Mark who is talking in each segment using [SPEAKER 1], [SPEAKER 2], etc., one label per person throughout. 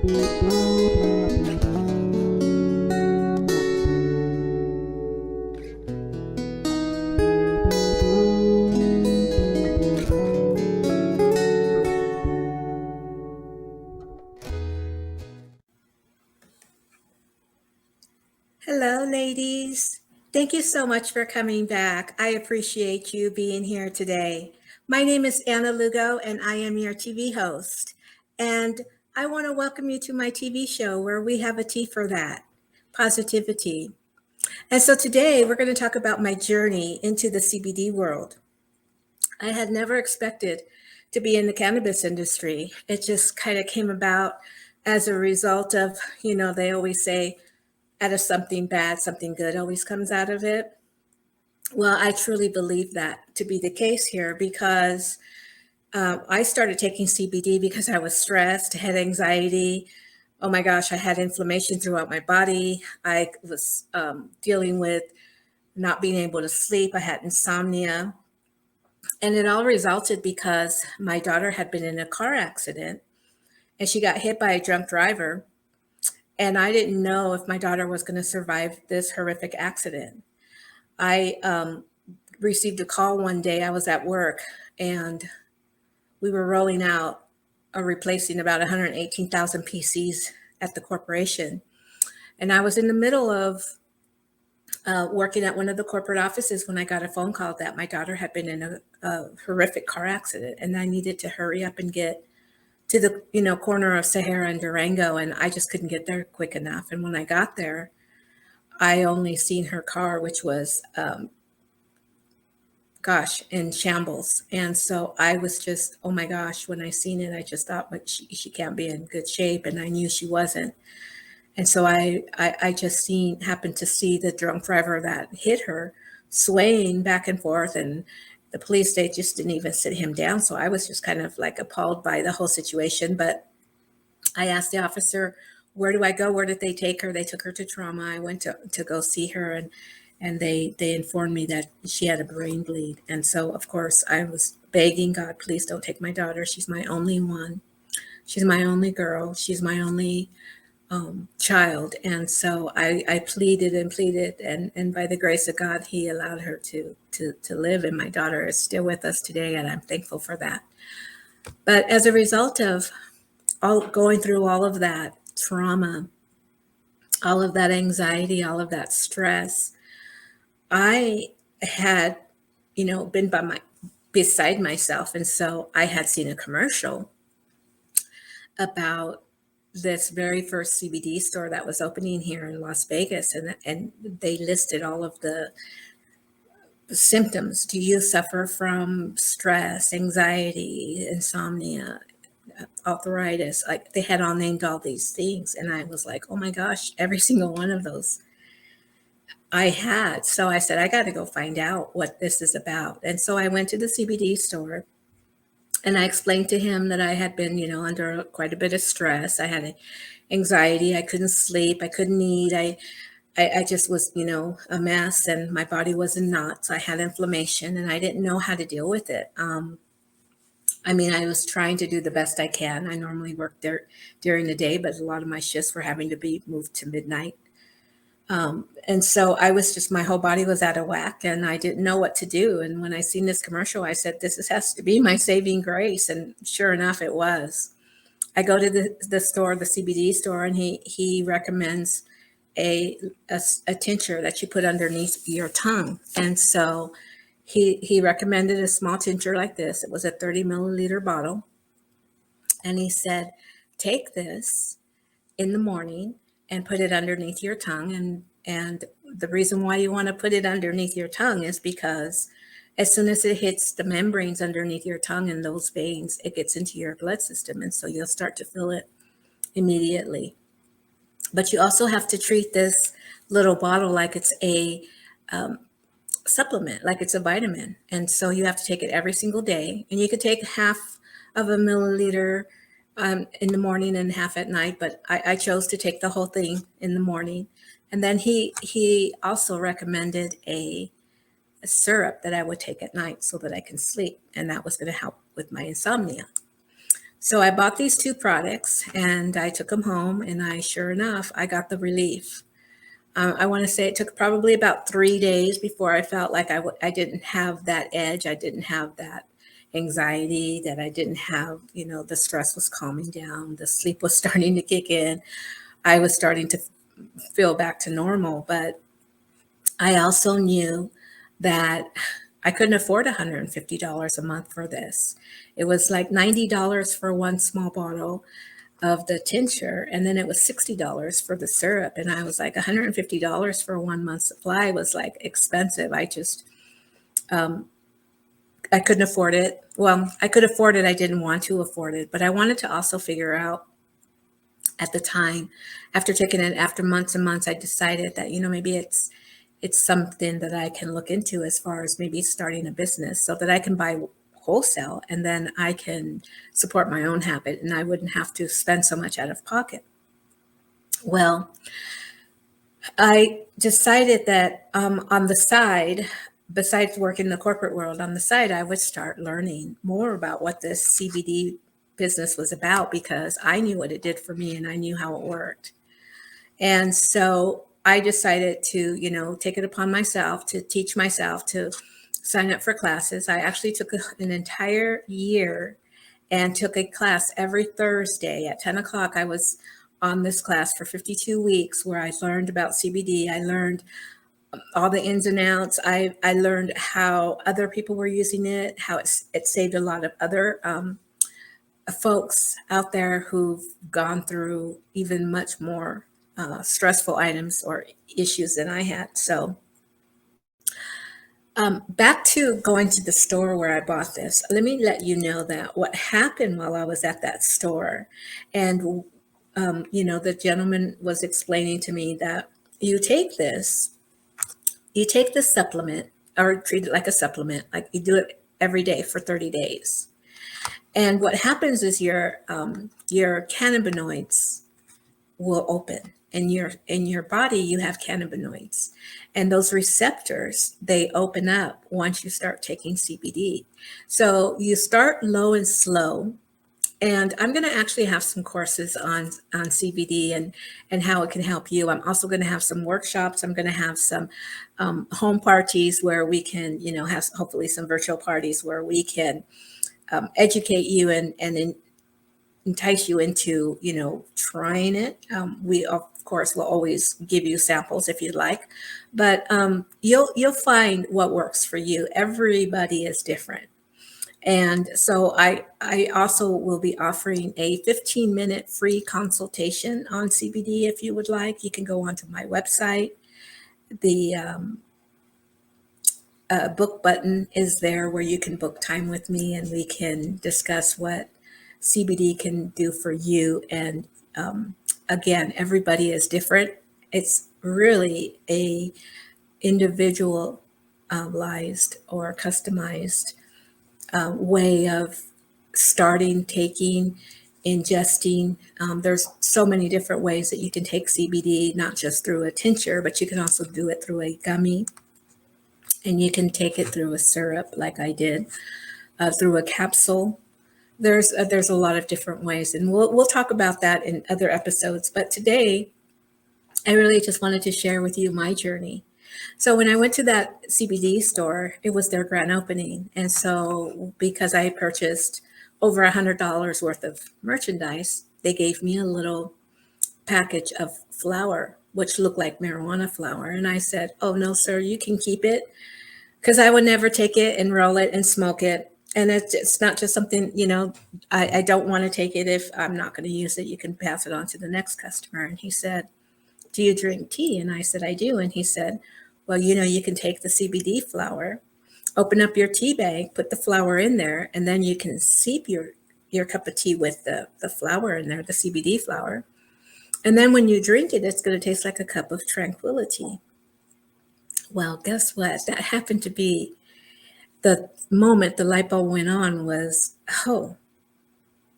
[SPEAKER 1] Hello, ladies. Thank you so much for coming back. I appreciate you being here today. My name is Anna Lugo, and I am your TV host. And I want to welcome you to my TV show where we have a tea for that, Positivity. And so today we're going to talk about my journey into the CBD world. I had never expected to be in the cannabis industry. It just kind of came about as a result of, they always say, out of something bad, something good always comes out of it. Well, I truly believe that to be the case here because I started taking CBD because I was stressed, had anxiety. Oh my gosh, I had inflammation throughout my body. I was dealing with not being able to sleep. I had insomnia. And it all resulted because my daughter had been in a car accident and she got hit by a drunk driver. And I didn't know if my daughter was going to survive this horrific accident. I received a call one day. I was at work and we were rolling out or replacing about 118,000 PCs at the corporation. And I was in the middle of working at one of the corporate offices when I got a phone call that my daughter had been in a horrific car accident and I needed to hurry up and get to the corner of Sahara and Durango, and I just couldn't get there quick enough. And when I got there, I only seen her car, which was, in shambles. And so I was just, oh my gosh, when I seen it, I just thought, but she can't be in good shape. And I knew she wasn't. And so I just happened to see the drunk driver that hit her swaying back and forth, and the police, they just didn't even sit him down. So I was just kind of like appalled by the whole situation. But I asked the officer, where do I go? Where did they take her? They took her to trauma. I went to go see her, and they informed me that she had a brain bleed. And so, of course, I was begging God, please don't take my daughter. She's my only one. She's my only girl. She's my only child. And so I pleaded and pleaded, and by the grace of God, he allowed her to live. And my daughter is still with us today, and I'm thankful for that. But as a result of going through all of that trauma, all of that anxiety, all of that stress, I had, been beside myself. And so I had seen a commercial about this very first CBD store that was opening here in Las Vegas, and they listed all of the symptoms. Do you suffer from stress, anxiety, insomnia, arthritis? Like, they had all named all these things, and I was like, oh my gosh, every single one of those I had. So I said, I got to go find out what this is about. And so I went to the CBD store. And I explained to him that I had been, under quite a bit of stress. I had anxiety. I couldn't sleep. I couldn't eat. I just was, a mess, and my body was in knots. I had inflammation, and I didn't know how to deal with it. I was trying to do the best I can. I normally work there during the day, but a lot of my shifts were having to be moved to midnight. And so I was just, my whole body was out of whack, and I didn't know what to do. And when I seen this commercial, I said, has to be my saving grace. And sure enough, it was. I go to the store, the CBD store, and he recommends a tincture that you put underneath your tongue. And so he recommended a small tincture like this. It was a 30 milliliter bottle. And he said, take this in the morning and put it underneath your tongue. And the reason why you want to put it underneath your tongue is because as soon as it hits the membranes underneath your tongue and those veins, it gets into your blood system. And so you'll start to feel it immediately. But you also have to treat this little bottle like it's a supplement, like it's a vitamin. And so you have to take it every single day. And you could take half of a milliliter in the morning and half at night, but I chose to take the whole thing in the morning. And then he also recommended a syrup that I would take at night so that I can sleep, and that was going to help with my insomnia. So I bought these two products and I took them home, and sure enough, I got the relief. I want to say it took probably about 3 days before I felt like I didn't have that edge. I didn't have that anxiety, that I didn't have, the stress was calming down. The sleep was starting to kick in. I was starting to feel back to normal. But I also knew that I couldn't afford $150 a month for this. It was like $90 for one small bottle of the tincture, and then it was $60 for the syrup. And I was like, $150 for 1 month supply was like expensive. I couldn't afford it. Well, I could afford it. I didn't want to afford it, but I wanted to also figure out at the time, after taking it, after months and months, I decided that, maybe it's something that I can look into as far as maybe starting a business so that I can buy wholesale and then I can support my own habit and I wouldn't have to spend so much out of pocket. Well, I decided that on the side, besides working in the corporate world, on the side, I would start learning more about what this CBD business was about because I knew what it did for me and I knew how it worked. And so I decided to, take it upon myself to teach myself to sign up for classes. I actually took an entire year and took a class every Thursday at 10 o'clock. I was on this class for 52 weeks where I learned about CBD. I learned all the ins and outs. I learned how other people were using it, how it saved a lot of other folks out there who've gone through even much more stressful items or issues than I had. So back to going to the store where I bought this, let me let you know that what happened while I was at that store, and the gentleman was explaining to me that you take this supplement or treat it like a supplement, like you do it every day for 30 days. And what happens is your cannabinoids will open. In your body, you have cannabinoids, and those receptors, they open up once you start taking CBD. So you start low and slow. And I'm going to actually have some courses on CBD and how it can help you. I'm also going to have some workshops. I'm going to have some home parties where we can, have hopefully some virtual parties where we can educate you and entice you into, trying it. We of course will always give you samples if you'd like, but you'll find what works for you. Everybody is different. And so I also will be offering a 15-minute free consultation on CBD if you would like. You can go onto my website. The book button is there where you can book time with me and we can discuss what CBD can do for you. And again, everybody is different. It's really a individualized or customized way of starting, taking, ingesting. There's so many different ways that you can take CBD, not just through a tincture, but you can also do it through a gummy, and you can take it through a syrup like I did, through a capsule. There's a lot of different ways, and we'll talk about that in other episodes. But today, I really just wanted to share with you my journey. So when I went to that CBD store, it was their grand opening. And so because I purchased over $100 worth of merchandise, they gave me a little package of flour, which looked like marijuana flour. And I said, "Oh, no, sir, you can keep it," because I would never take it and roll it and smoke it. And it's not just something, I don't want to take it if I'm not going to use it. You can pass it on to the next customer. And he said, "Do you drink tea?" And I said, "I do." And he said, "Well, you can take the CBD flower, open up your tea bag, put the flower in there, and then you can steep your cup of tea with the flower in there, the CBD flower. And then when you drink it, it's going to taste like a cup of tranquility." Well, guess what? That happened to be the moment the light bulb went on was, oh,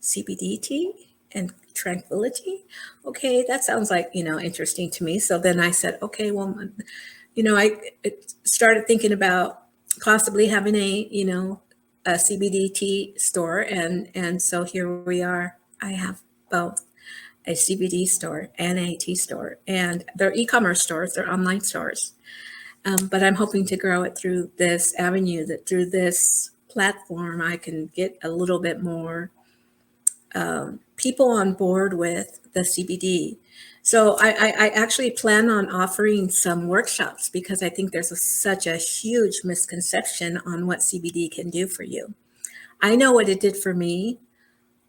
[SPEAKER 1] CBD tea and tranquility? Okay, that sounds like, interesting to me. So then I said, okay, well, I started thinking about possibly having a CBD tea store, and so here we are. I have both a CBD store and a tea store, and they're e-commerce stores, they're online stores. But I'm hoping to grow it through this avenue, that through this platform, I can get a little bit more people on board with the CBD. So I actually plan on offering some workshops because I think there's such a huge misconception on what CBD can do for you. I know what it did for me.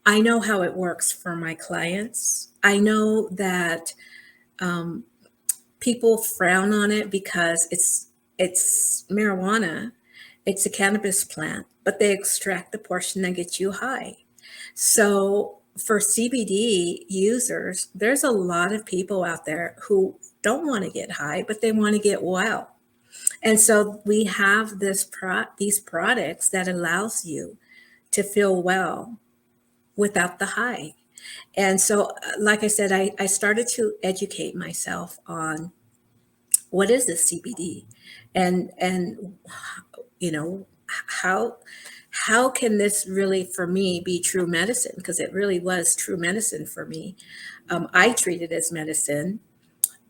[SPEAKER 1] I know how it works for my clients. I know that people frown on it because it's marijuana. It's a cannabis plant, but they extract the portion that gets you high. So for CBD users, there's a lot of people out there who don't want to get high, but they want to get well. And so we have these products that allows you to feel well without the high. And so, like I said, I started to educate myself on what is this CBD, and you know how how can this really for me be true medicine, because it really was true medicine for me. I treat it as medicine.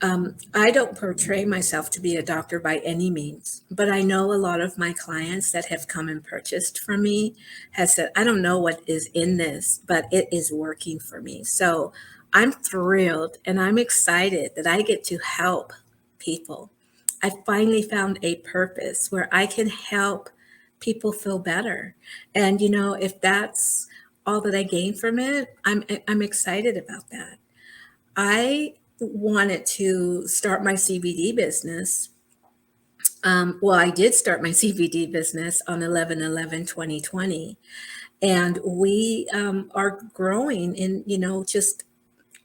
[SPEAKER 1] I don't portray myself to be a doctor by any means, but I know a lot of my clients that have come and purchased from me has said, I don't know what is in this, but it is working for me. So I'm thrilled and I'm excited that I get to help people. I finally found a purpose where I can help people feel better. And if that's all that I gain from it, I'm excited about that. I wanted to start my CBD business. Well, I did start my CBD business on 11/11/2020, and we are growing in, just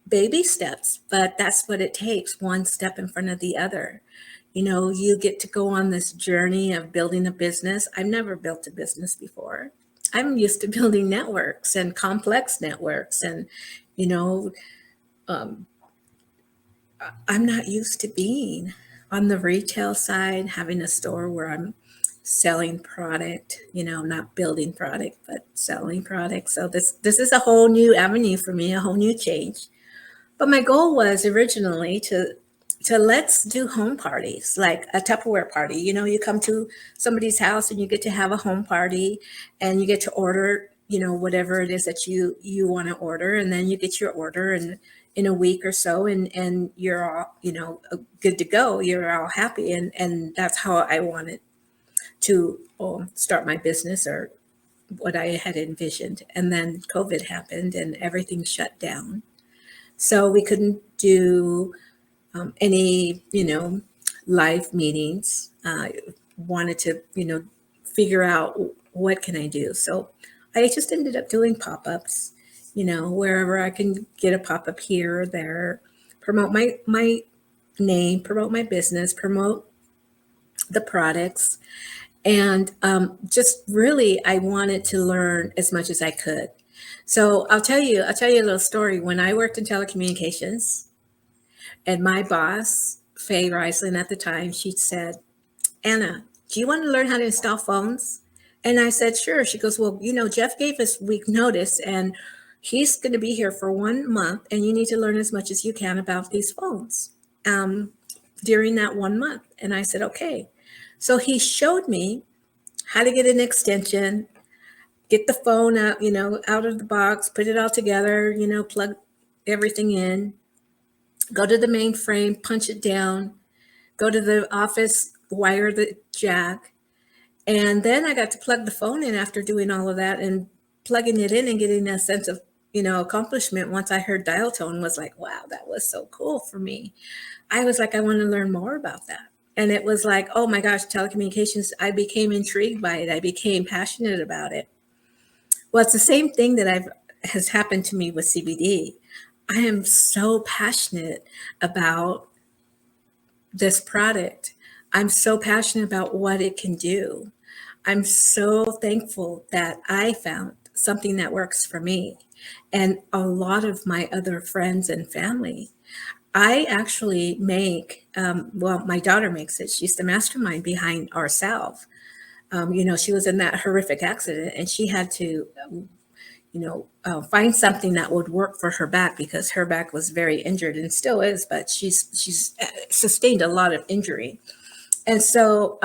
[SPEAKER 1] baby steps, but that's what it takes, one step in front of the other. You get to go on this journey of building a business. I've never built a business before. I'm used to building networks and complex networks, and, you know, um, I'm not used to being on the retail side, having a store where I'm selling product, not building product, but selling product. So this is a whole new avenue for me, a whole new change. But my goal was originally to let's do home parties, like a Tupperware party. You come to somebody's house and you get to have a home party, and you get to order, whatever it is that you want to order, and then you get your order and in a week or so, and you're all, good to go. You're all happy, and that's how I wanted to start my business, or what I had envisioned. And then COVID happened and everything shut down. So we couldn't do any, live meetings. Wanted to, figure out what can I do. So I just ended up doing pop-ups, wherever I can get a pop-up here or there, promote my name, promote my business, promote the products. And just really, I wanted to learn as much as I could. So I'll tell you a little story. When I worked in telecommunications, and my boss, Faye Reisland at the time, she said, Anna, do you want to learn how to install phones? And I said, sure. She goes, well, Jeff gave us week notice, and he's going to be here for 1 month, and you need to learn as much as you can about these phones during that 1 month. And I said, okay. So he showed me how to get an extension, get the phone out, out of the box, put it all together, plug everything in, go to the mainframe, punch it down, go to the office, wire the jack. And then I got to plug the phone in after doing all of that, and plugging it in and getting a sense of, accomplishment. Once I heard dial tone, was like, wow, that was so cool for me. I was like, I want to learn more about that. And it was like, oh my gosh, telecommunications, I became intrigued by it. I became passionate about it. Well, it's the same thing that has happened to me with CBD. I am so passionate about this product. I'm so passionate about what it can do. I'm so thankful that I found something that works for me and a lot of my other friends and family. I actually make, my daughter makes it. She's the mastermind behind our salve. She was in that horrific accident, and she had to find something that would work for her back, because her back was very injured and still is, but she's sustained a lot of injury. And so,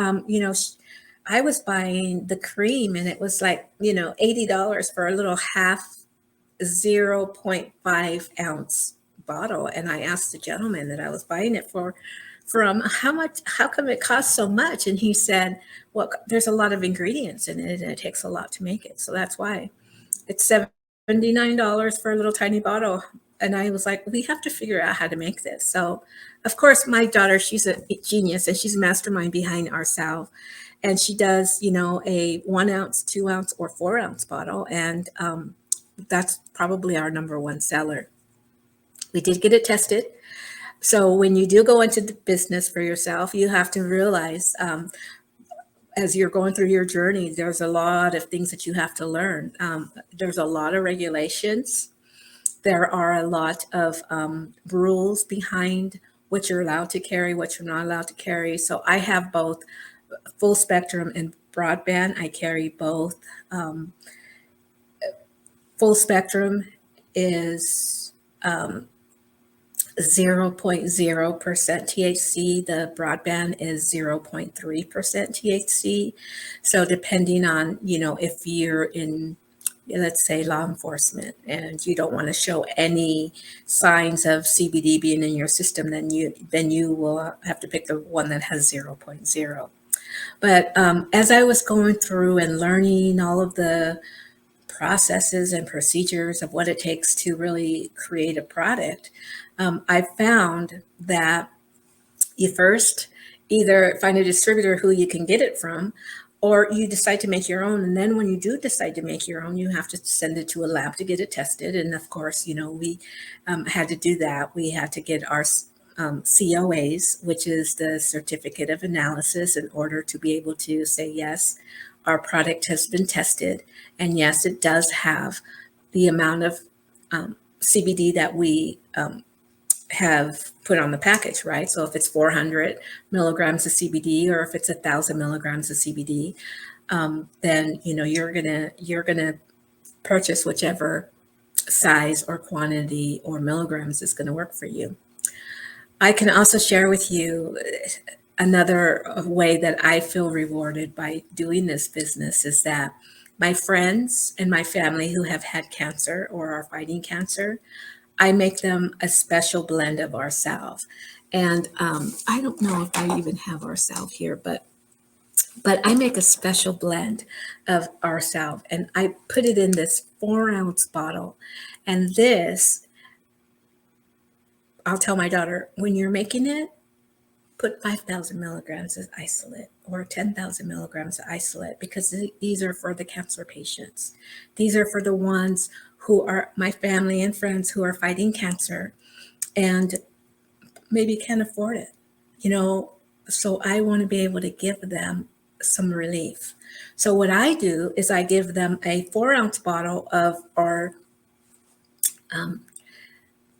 [SPEAKER 1] I was buying the cream, and it was like, $80 for a little half 0.5 ounce bottle. And I asked the gentleman that I was buying it from, how come it costs so much? And he said, well, there's a lot of ingredients in it, and it takes a lot to make it. So that's why it's $79 for a little tiny bottle. And I was like, we have to figure out how to make this. So, of course, my daughter, she's a genius, and she's a mastermind behind our salve. And she does, a 1 ounce, 2 ounce, or 4 ounce bottle. And that's probably our number one seller. We did get it tested. So when you do go into the business for yourself, you have to realize, as you're going through your journey, there's a lot of things that you have to learn. There's a lot of regulations. There are a lot of rules behind what you're allowed to carry, what you're not allowed to carry. So I have both full spectrum and broadband. I carry both. Full spectrum is 0.0% THC. The broadband is 0.3% THC. So depending on, if you're in, let's say, law enforcement, and you don't want to show any signs of CBD being in your system, then you will have to pick the one that has 0.0. But as I was going through and learning all of the processes and procedures of what it takes to really create a product, I found that you first either find a distributor who you can get it from, or you decide to make your own. And then when you do decide to make your own, you have to send it to a lab to get it tested. And of course, we had to do that. We had to get our COAs, which is the certificate of analysis, in order to be able to say, yes, our product has been tested. And yes, it does have the amount of CBD that we have put on the package, right? So if it's 400 milligrams of CBD, or if it's 1,000 milligrams of CBD, then you're gonna purchase whichever size or quantity or milligrams is going to work for you. I can also share with you another way that I feel rewarded by doing this business is that my friends and my family who have had cancer or are fighting cancer, I make them a special blend of our salve. And I don't know if I even have our salve here, but I make a special blend of our salve, and I put it in this 4 ounce bottle. And this, I'll tell my daughter, when you're making it, put 5,000 milligrams of isolate or 10,000 milligrams of isolate, because these are for the cancer patients. These are for the ones who are my family and friends who are fighting cancer and maybe can't afford it, so I want to be able to give them some relief. So what I do is I give them a 4 ounce bottle of our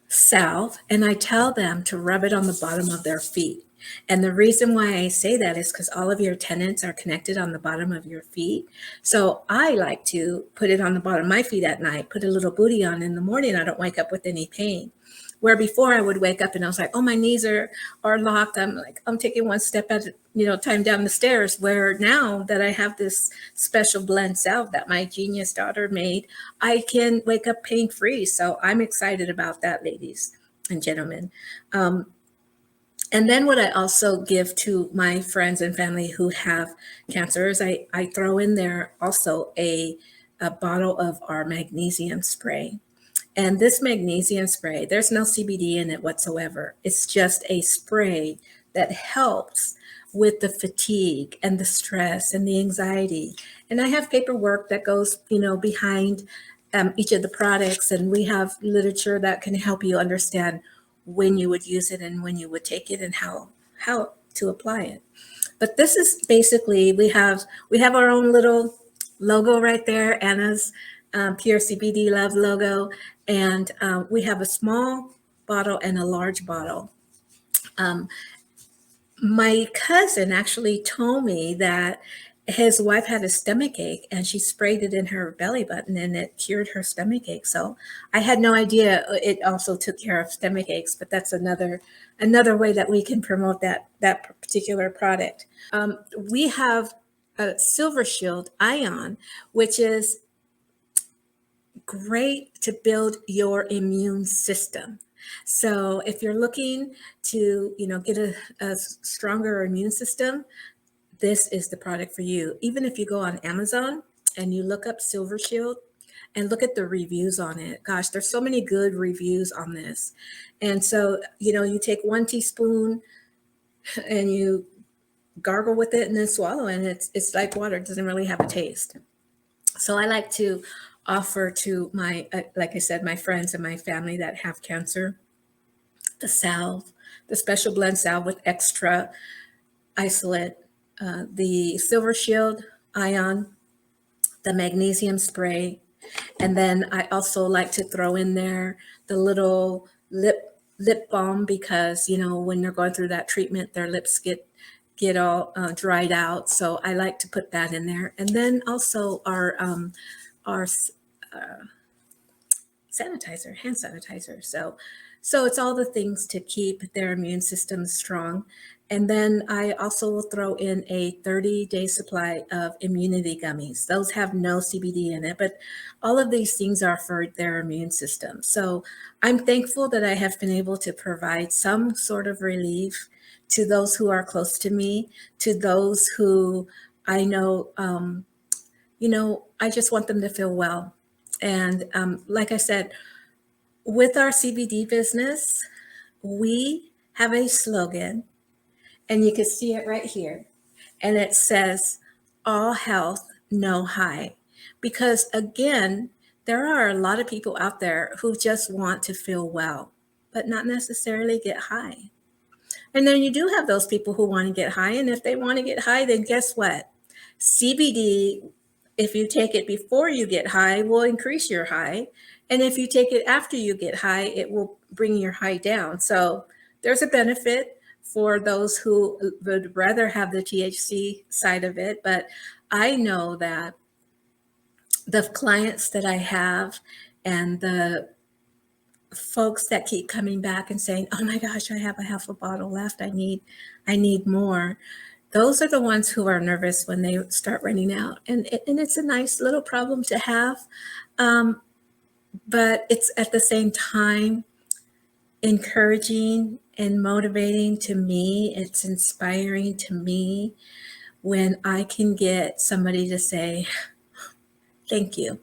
[SPEAKER 1] salve, and I tell them to rub it on the bottom of their feet. And the reason why I say that is because all of your tendons are connected on the bottom of your feet. So I like to put it on the bottom of my feet at night, put a little booty on. In the morning, I don't wake up with any pain. Where before I would wake up and I was like, oh, my knees are locked. I'm taking one step at a time down the stairs. Where now that I have this special blend salve that my genius daughter made, I can wake up pain free. So I'm excited about that, ladies and gentlemen. And then what I also give to my friends and family who have cancer is I throw in there also a bottle of our magnesium spray. And this magnesium spray, there's no CBD in it whatsoever. It's just a spray that helps with the fatigue and the stress and the anxiety. And I have paperwork that goes, behind each of the products. And we have literature that can help you understand when you would use it and when you would take it and how to apply it. But this is basically, we have our own little logo right there, Anna's Pure CBD Love logo. And we have a small bottle and a large bottle. My cousin actually told me that his wife had a stomach ache and she sprayed it in her belly button and it cured her stomach ache. So I had no idea it also took care of stomach aches, but that's another way that we can promote that particular product. We have a Silver Shield Ion, which is great to build your immune system. So if you're looking to, get a stronger immune system, this is the product for you. Even if you go on Amazon and you look up Silver Shield and look at the reviews on it, gosh, there's so many good reviews on this. And so, you take 1 teaspoon and you gargle with it and then swallow, and it's like water. It doesn't really have a taste. So I like to offer to my, like I said, my friends and my family that have cancer, the salve, the Special Blend Salve with extra isolate, the Silver Shield Ion, the magnesium spray, and then I also like to throw in there the little lip balm, because when they're going through that treatment, their lips get all dried out. So I like to put that in there, and then also our hand sanitizer. So it's all the things to keep their immune system strong. And then I also will throw in a 30-day supply of immunity gummies. Those have no CBD in it, but all of these things are for their immune system. So I'm thankful that I have been able to provide some sort of relief to those who are close to me, to those who I know, I just want them to feel well. And like I said, with our CBD business, we have a slogan, and you can see it right here. And it says, all health, no high. Because again, there are a lot of people out there who just want to feel well, but not necessarily get high. And then you do have those people who want to get high. And if they want to get high, then guess what? CBD, if you take it before you get high, will increase your high. And if you take it after you get high, it will bring your high down. So there's a benefit for those who would rather have the THC side of it. But I know that the clients that I have and the folks that keep coming back and saying, oh my gosh, I have a half a bottle left. I need more. Those are the ones who are nervous when they start running out. And it's a nice little problem to have. But it's at the same time encouraging and motivating to me. It's inspiring to me when I can get somebody to say, thank you.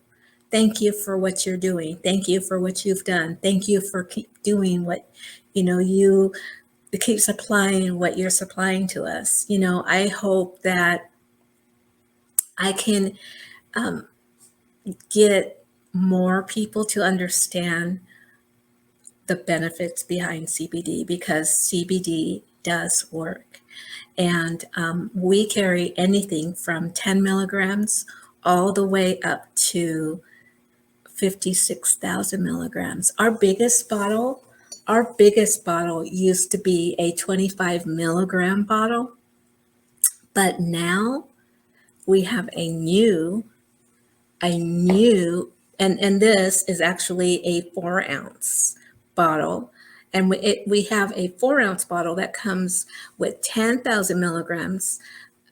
[SPEAKER 1] Thank you for what you're doing. Thank you for what you've done. Thank you for keep doing what, you keep supplying what you're supplying to us. I hope that I can get more people to understand the benefits behind CBD, because CBD does work. And we carry anything from 10 milligrams all the way up to 56,000 milligrams. Our biggest bottle used to be a 25 milligram bottle, but now we have a new, and this is actually a 4-ounce bottle. And we have a 4-ounce bottle that comes with 10,000 milligrams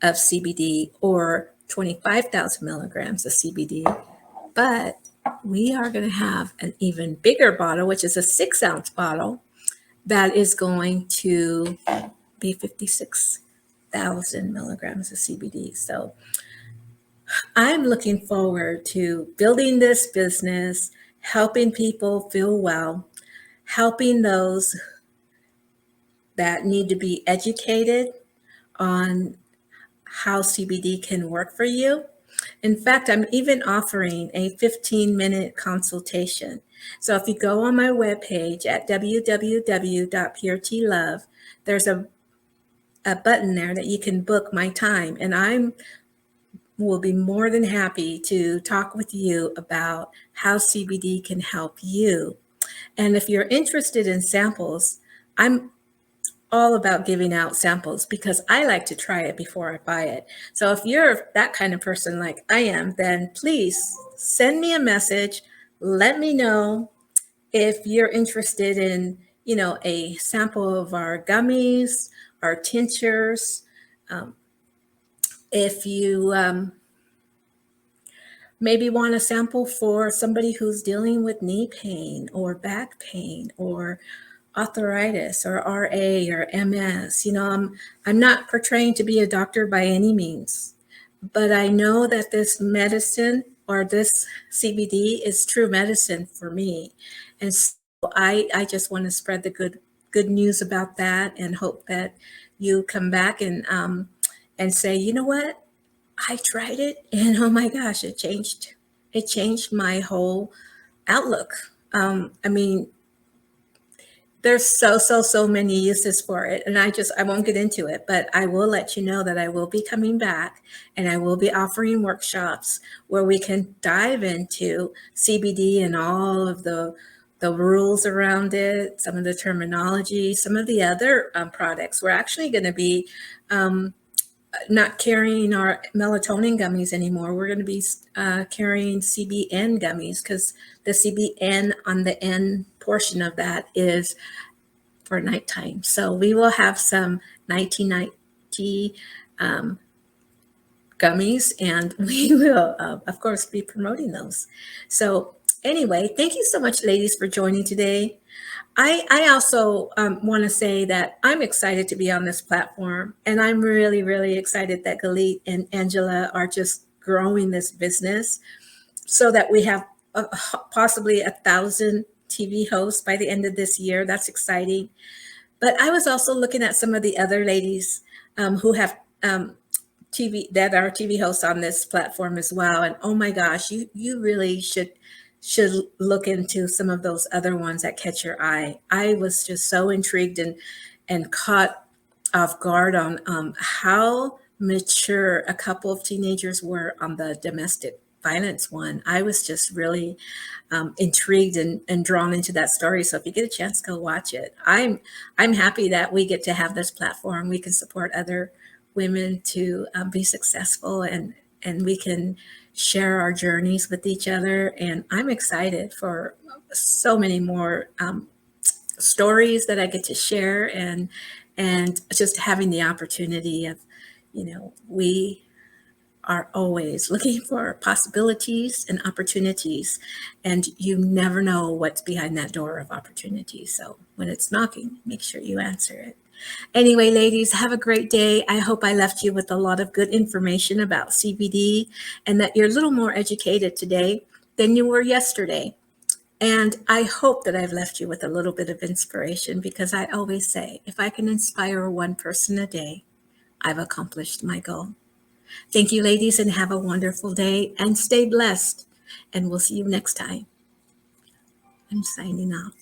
[SPEAKER 1] of CBD or 25,000 milligrams of CBD. But we are going to have an even bigger bottle, which is a 6-ounce bottle that is going to be 56,000 milligrams of CBD. So I'm looking forward to building this business, helping people feel well, helping those that need to be educated on how CBD can work for you. In fact, I'm even offering a 15-minute consultation. So if you go on my webpage at www.puretealove, there's a button there that you can book my time, and I will be more than happy to talk with you about how CBD can help you. And if you're interested in samples, I'm all about giving out samples because I like to try it before I buy it. So if you're that kind of person like I am, then please send me a message. Let me know if you're interested in, a sample of our gummies, our tinctures. If you maybe want a sample for somebody who's dealing with knee pain or back pain or arthritis or RA or MS. I'm not portraying to be a doctor by any means, but I know that this medicine or this CBD is true medicine for me. And so I just want to spread the good news about that and hope that you come back and say, you know what? I tried it and oh my gosh, it changed my whole outlook. I mean, there's so many uses for it, and I won't get into it, but I will let you know that I will be coming back and I will be offering workshops where we can dive into CBD and all of the rules around it, some of the terminology, some of the other products. We're actually going to be not carrying our melatonin gummies anymore. We're going to be carrying CBN gummies because the CBN on the N portion of that is for nighttime. So we will have some nighty gummies, and we will, of course, be promoting those. So anyway, thank you so much, ladies, for joining today. I also want to say that I'm excited to be on this platform, and I'm really, really excited that Galit and Angela are just growing this business so that we have possibly 1,000 TV hosts by the end of this year. That's exciting. But I was also looking at some of the other ladies who have TV that are TV hosts on this platform as well. And oh my gosh, you really should look into some of those other ones that catch your eye. I was just so intrigued and caught off guard on how mature a couple of teenagers were on the domestic violence one. I was just really intrigued and drawn into that story. So if you get a chance, go watch it. I'm happy that we get to have this platform. We can support other women to be successful, and we can share our journeys with each other. And I'm excited for so many more stories that I get to share, and just having the opportunity of, we are always looking for possibilities and opportunities, and you never know what's behind that door of opportunity. So when it's knocking, make sure you answer it. Anyway, ladies, have a great day. I hope I left you with a lot of good information about CBD and that you're a little more educated today than you were yesterday. And I hope that I've left you with a little bit of inspiration, because I always say, if I can inspire one person a day, I've accomplished my goal. Thank you, ladies, and have a wonderful day and stay blessed. And we'll see you next time. I'm signing off.